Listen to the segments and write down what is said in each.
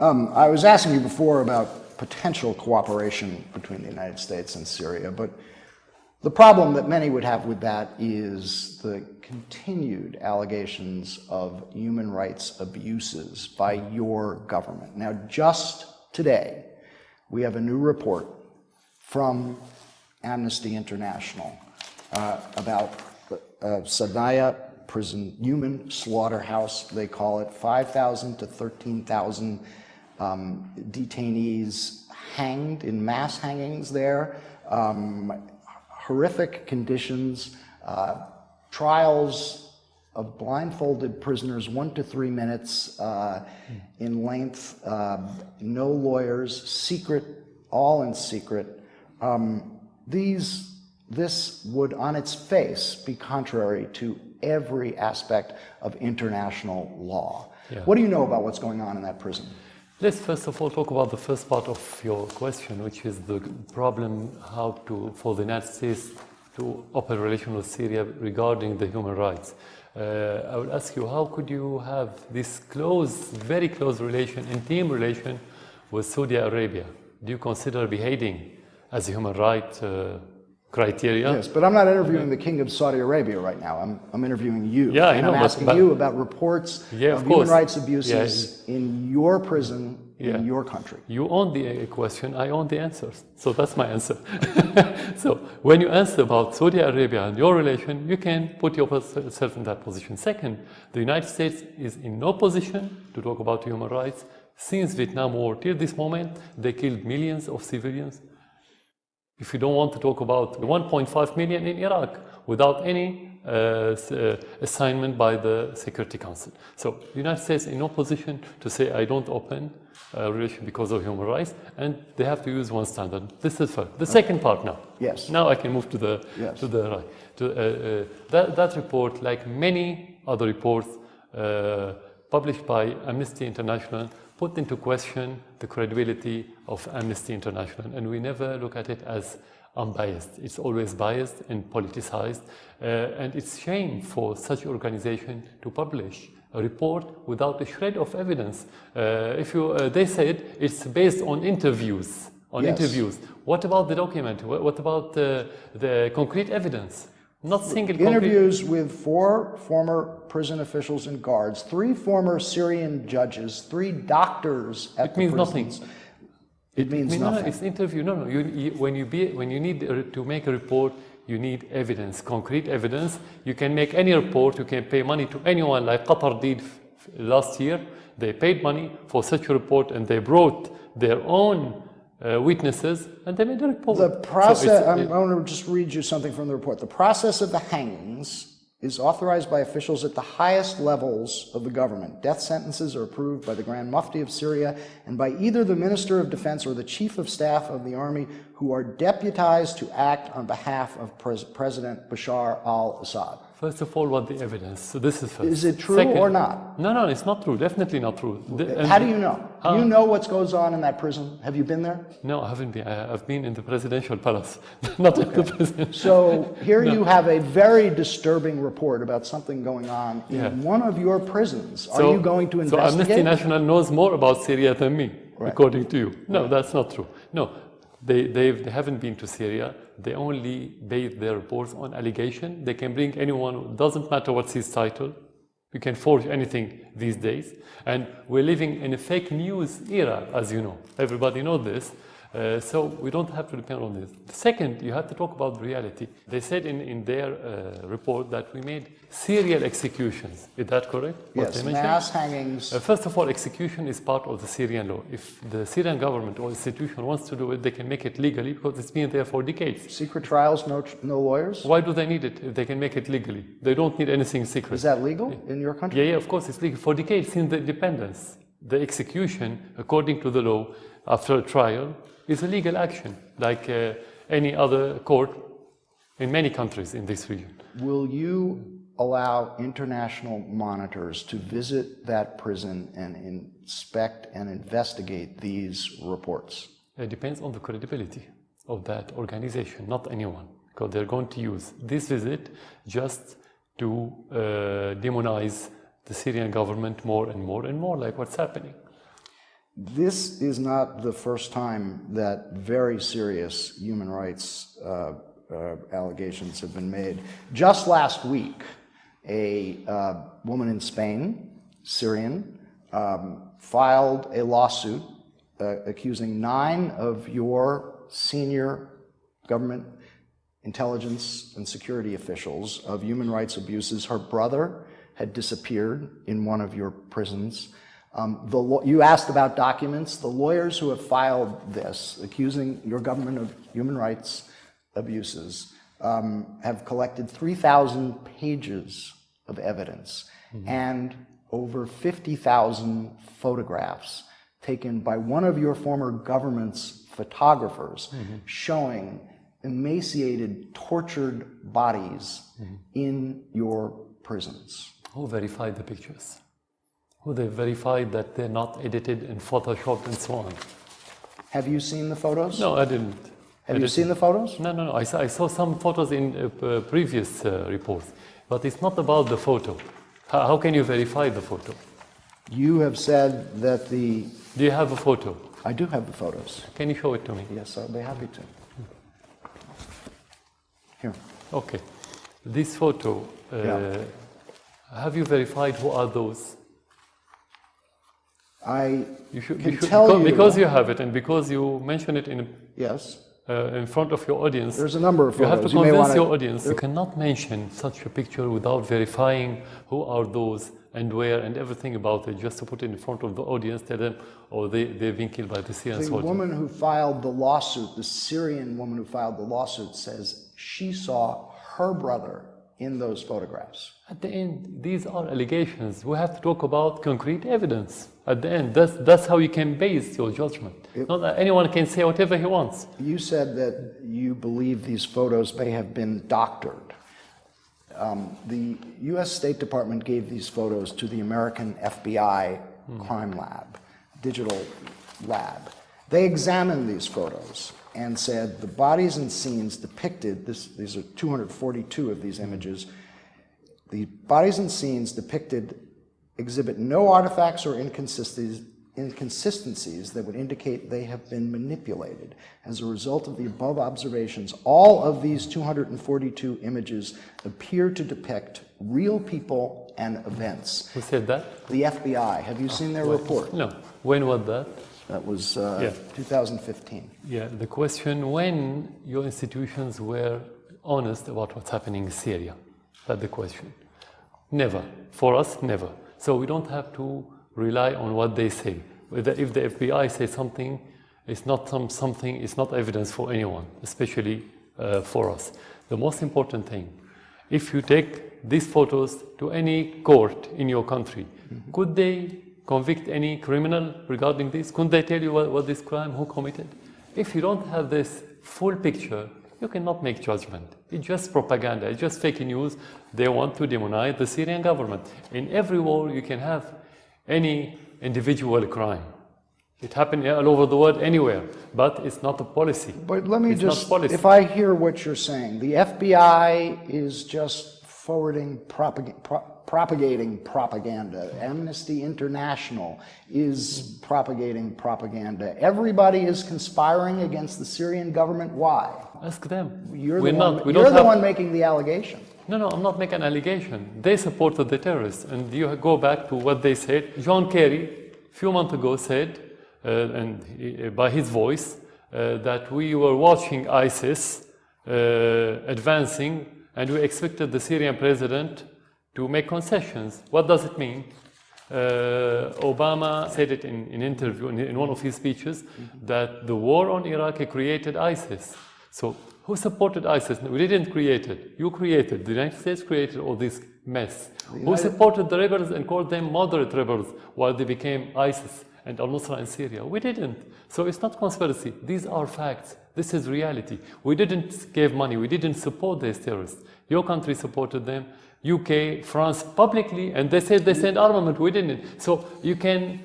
I was asking you before about potential cooperation between the United States and Syria, but the problem that many would have with that is the continued allegations of human rights abuses by your government. Now, just today, we have a new report from Amnesty International about Sadaya prison, human slaughterhouse, they call it, 5,000 to 13,000 detainees hanged in mass hangings there, horrific conditions, trials of blindfolded prisoners, 1 to 3 minutes in length, no lawyers, secret, all in secret. This would, on its face, be contrary to every aspect of international law. Yeah. What do you know about what's going on in that prison? Let's first of all talk about the first part of your question, which is the problem for the United States to open a relation with Syria regarding the human rights. I would ask you, how could you have this very close relation, intimate relation with Saudi Arabia? Do you consider beheading as a human right criteria? Yes, but I'm not interviewing the King of Saudi Arabia right now. I'm interviewing you. Yeah, and I'm asking you about reports of human rights abuses in your prison, in your country. You own the question, I own the answers. So that's my answer. So when you answer about Saudi Arabia and your relation, you can put yourself in that position. Second, the United States is in no position to talk about human rights. Since Vietnam War till this moment, they killed millions of civilians. If you don't want to talk about 1.5 million in Iraq without any assignment by the Security Council. So the United States is in no position to say, I don't open a relation because of human rights, and they have to use one standard. This is first. The second part now. Yes. Now I can move to the right. That report, like many other reports published by Amnesty International, put into question the credibility of Amnesty International, and we never look at it as unbiased. It's always biased and politicized, and it's shame for such organization to publish a report without a shred of evidence. They said it's based on interviews. Interviews. What about the document? What about the concrete evidence? Not single interviews with 4 former prison officials and guards, 3 former Syrian judges, 3 doctors at the prisons. It means nothing. No, it's interview. No. When you need to make a report, you need evidence, concrete evidence. You can make any report. You can pay money to anyone, like Qatar did last year. They paid money for such a report, and they brought their own witnesses, and they made a report. The process, I want to just read you something from the report. The process of the hangings is authorized by officials at the highest levels of the government. Death sentences are approved by the Grand Mufti of Syria and by either the Minister of Defense or the Chief of Staff of the Army, who are deputized to act on behalf of President Bashar al-Assad. First of all, what the evidence? So this is first. Is it true or not? No, it's not true. Definitely not true. How do you know? Do you know what goes on in that prison? Have you been there? No, I haven't been. I've been in the presidential palace, not in the prison. So here you have a very disturbing report about something going on in one of your prisons. Are you going to investigate? So Amnesty International knows more about Syria than me, according to you. No, that's not true. No. They haven't been to Syria. They only base their reports on allegation. They can bring anyone, doesn't matter what's his title. You can forge anything these days. And we're living in a fake news era, as you know. Everybody knows this. So we don't have to depend on this. Second, you have to talk about reality. They said in their report that we made serial executions. Is that correct? Yes, mass hangings. First of all, execution is part of the Syrian law. If the Syrian government or institution wants to do it, they can make it legally because it's been there for decades. Secret trials, no lawyers? Why do they need it if they can make it legally? They don't need anything secret. Is that legal in your country? Yeah, of course it's legal. For decades since the independence, the execution, according to the law, after a trial, is a legal action, like any other court in many countries in this region. Will you allow international monitors to visit that prison and inspect and investigate these reports? It depends on the credibility of that organization, not anyone, because they're going to use this visit just to demonize the Syrian government more and more and more, like what's happening. This is not the first time that very serious human rights allegations have been made. Just last week, a woman in Spain, Syrian, filed a lawsuit accusing 9 of your senior government intelligence and security officials of human rights abuses. Her brother had disappeared in one of your prisons. You asked about documents. The lawyers who have filed this, accusing your government of human rights abuses, have collected 3,000 pages of evidence and over 50,000 photographs taken by one of your former government's photographers showing emaciated, tortured bodies in your prisons. Who verified the pictures? Who they verified that they're not edited and photoshopped and so on? Have you seen the photos? No, I didn't. Have you seen the photos? No. I saw some photos in previous reports, but it's not about the photo. How can you verify the photo? You have said that the... Do you have a photo? I do have the photos. Can you show it to me? Yes, I'll be happy to. Here. Okay. This photo, have you verified who are those? Because you have it and because you mention it in front of your audience. There's a number of photos. You have to convince your audience. You cannot mention such a picture without verifying who are those and where and everything about it, just to put it in front of the audience, tell them, they've been killed by the Syrian soldiers. The woman who filed the lawsuit, the Syrian woman who filed the lawsuit, says she saw her brother in those photographs. At the end, these are allegations. We have to talk about concrete evidence. At the end, that's how you can base your judgment. Not that anyone can say whatever he wants. You said that you believe these photos may have been doctored. The U.S. State Department gave these photos to the American FBI crime lab, digital lab. They examined these photos and said the bodies and scenes depicted, these are 242 of these images, the bodies and scenes depicted exhibit no artifacts or inconsistencies that would indicate they have been manipulated. As a result of the above observations, all of these 242 images appear to depict real people and events. Who said that? The FBI. Have you seen their report? No. When was that? That was 2015. Yeah, the question, when your institutions were honest about what's happening in Syria. That's the question. Never. For us, never. So we don't have to rely on what they say. If the FBI says something, it's not something, it's not evidence for anyone, especially for us. The most important thing, if you take these photos to any court in your country, could they convict any criminal regarding this? Couldn't they tell you what this crime, who committed? If you don't have this full picture, you cannot make judgment. It's just propaganda, it's just fake news. They want to demonize the Syrian government. In every war, you can have any individual crime. It happened all over the world, anywhere, but it's not a policy. But let me if I hear what you're saying, the FBI is just forwarding propagating propaganda. Amnesty International is propagating propaganda. Everybody is conspiring against the Syrian government. Why? Ask them. You're the one making the allegation. No, I'm not making an allegation. They supported the terrorists. And you go back to what they said. John Kerry, a few months ago, said, by his voice, that we were watching ISIS advancing, and we expected the Syrian president to make concessions. What does it mean? Obama said it in an interview, in one of his speeches, that the war on Iraq created ISIS. So who supported ISIS? We didn't create it. You created. The United States created all this mess. Who supported the rebels and called them moderate rebels while they became ISIS and al-Nusra in Syria? We didn't. So it's not conspiracy. These are facts. This is reality. We didn't give money. We didn't support these terrorists. Your country supported them. UK, France, publicly, and they said they sent armament. We didn't. So you can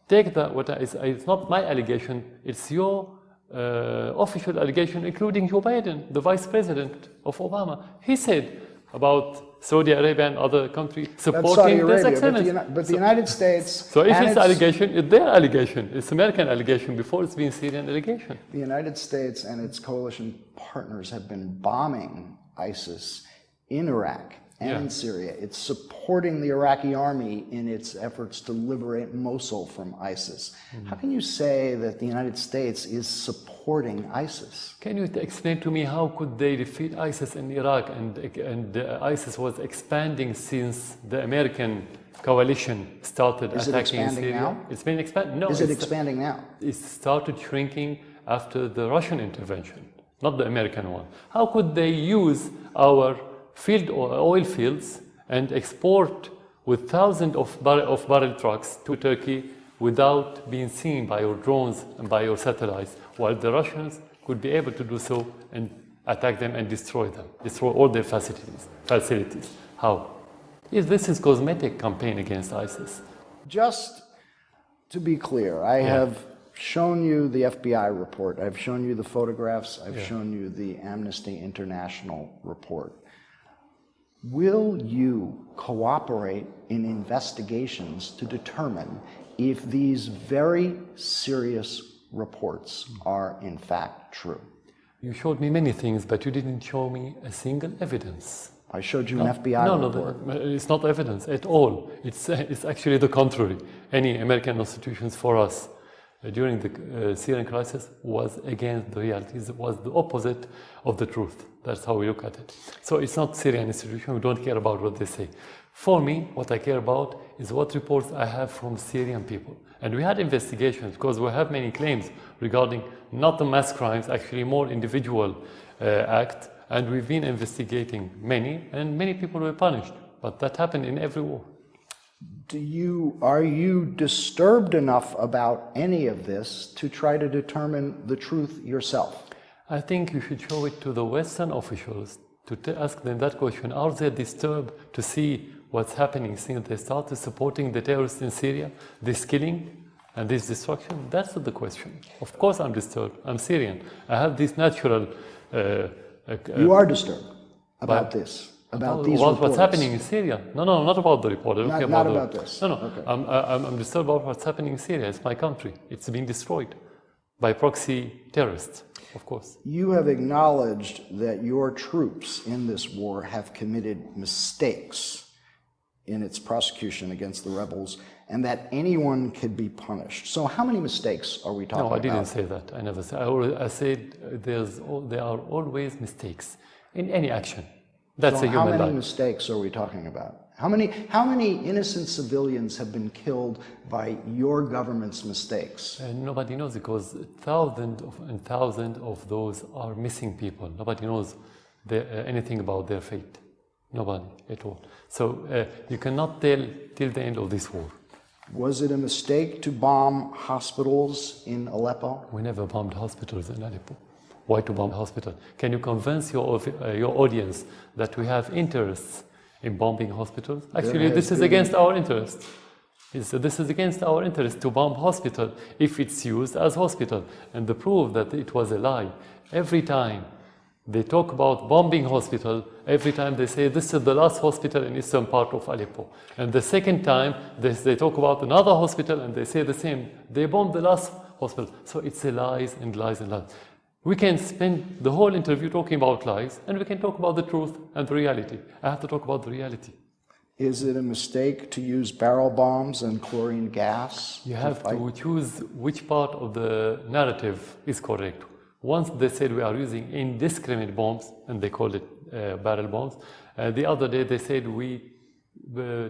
take that. It's not my allegation. It's your official allegation, including Joe Biden, the vice president of Obama. He said, about Saudi Arabia and other countries That's supporting Saudi this Arabia, extremism. but the United States... So if and it's allegation, it's their allegation. It's American allegation before it's been Syrian allegation. The United States and its coalition partners have been bombing ISIS in Iraq and in Syria. It's supporting the Iraqi army in its efforts to liberate Mosul from ISIS. How can you say that the United States is supporting ISIS? Can you explain to me how could they defeat ISIS in Iraq and ISIS was expanding since the American coalition started Is it attacking expanding Syria? now? It's been expanding. No, Is it expanding now? It started shrinking after the Russian intervention, not the American one. How could they use our oil fields and export with thousands of barrel trucks to Turkey without being seen by your drones and by your satellites, while the Russians could be able to do so and attack them and destroy all their facilities? How? This is cosmetic campaign against ISIS. Just to be clear, I have shown you the FBI report, I've shown you the photographs, I've shown you the Amnesty International report. Will you cooperate in investigations to determine if these very serious reports are in fact true? You showed me many things, but you didn't show me a single evidence. I showed you an FBI report. No, it's not evidence at all. It's actually the contrary. Any American institutions for us during the Syrian crisis was against the realities, was the opposite of the truth. That's how we look at it. So it's not Syrian institution, we don't care about what they say. For me, what I care about is what reports I have from Syrian people. And we had investigations because we have many claims regarding not the mass crimes, actually more individual acts. And we've been investigating many, and many people were punished. But that happened in every war. Are you disturbed enough about any of this to try to determine the truth yourself? I think you should show it to the Western officials to ask them that question. Are they disturbed to see what's happening since they started supporting the terrorists in Syria, this killing and this destruction? That's the question. Of course I'm disturbed. I'm Syrian. I have this natural... you are disturbed about this? About these reports? What's happening in Syria? No, not about the report. Not about this? No. Okay. I'm disturbed about what's happening in Syria. It's my country. It's been destroyed by proxy terrorists, of course. You have acknowledged that your troops in this war have committed mistakes in its prosecution against the rebels, and that anyone could be punished. So how many mistakes are we talking about? No, I didn't say that. I never said. I said there are always mistakes in any action. That's a human life. How many mistakes are we talking about? How many innocent civilians have been killed by your government's mistakes? Nobody knows, because thousands and thousands of those are missing people. Nobody knows anything about their fate. Nobody at all. So you cannot tell till the end of this war. Was it a mistake to bomb hospitals in Aleppo? We never bombed hospitals in Aleppo. Why to bomb a hospital? Can you convince your audience that we have interests in bombing hospitals? Actually, this is against our interest. This is against our interest to bomb hospital if it's used as hospital. And the proof that it was a lie, every time they talk about bombing hospital, every time they say this is the last hospital in eastern part of Aleppo. And the second time they talk about another hospital and they say the same. They bombed the last hospital. So it's a lies and lies and lies. We can spend the whole interview talking about lies, and we can talk about the truth and the reality. I have to talk about the reality. Is it a mistake to use barrel bombs and chlorine gas? You have to choose which part of the narrative is correct. Once they said we are using indiscriminate bombs, and they called it barrel bombs. The other day they said we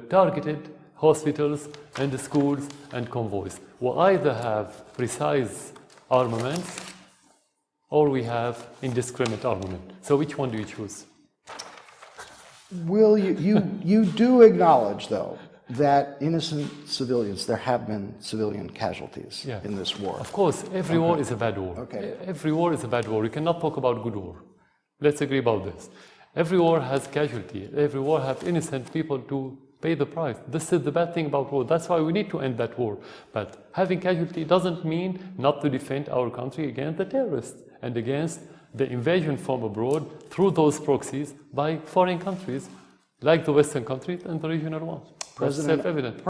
targeted hospitals and the schools and convoys. We either have precise armaments or we have indiscriminate armament. So which one do you choose? Will you do acknowledge, though, that innocent civilians, there have been civilian casualties in this war? Of course, every war is a bad war. Okay. Every war is a bad war. You cannot talk about good war. Let's agree about this. Every war has casualty. Every war has innocent people to pay the price. This is the bad thing about war. That's why we need to end that war. But having casualty doesn't mean not to defend our country against the terrorists and against the invasion from abroad through those proxies by foreign countries, like the Western countries and the regional ones. That's President- self-evident.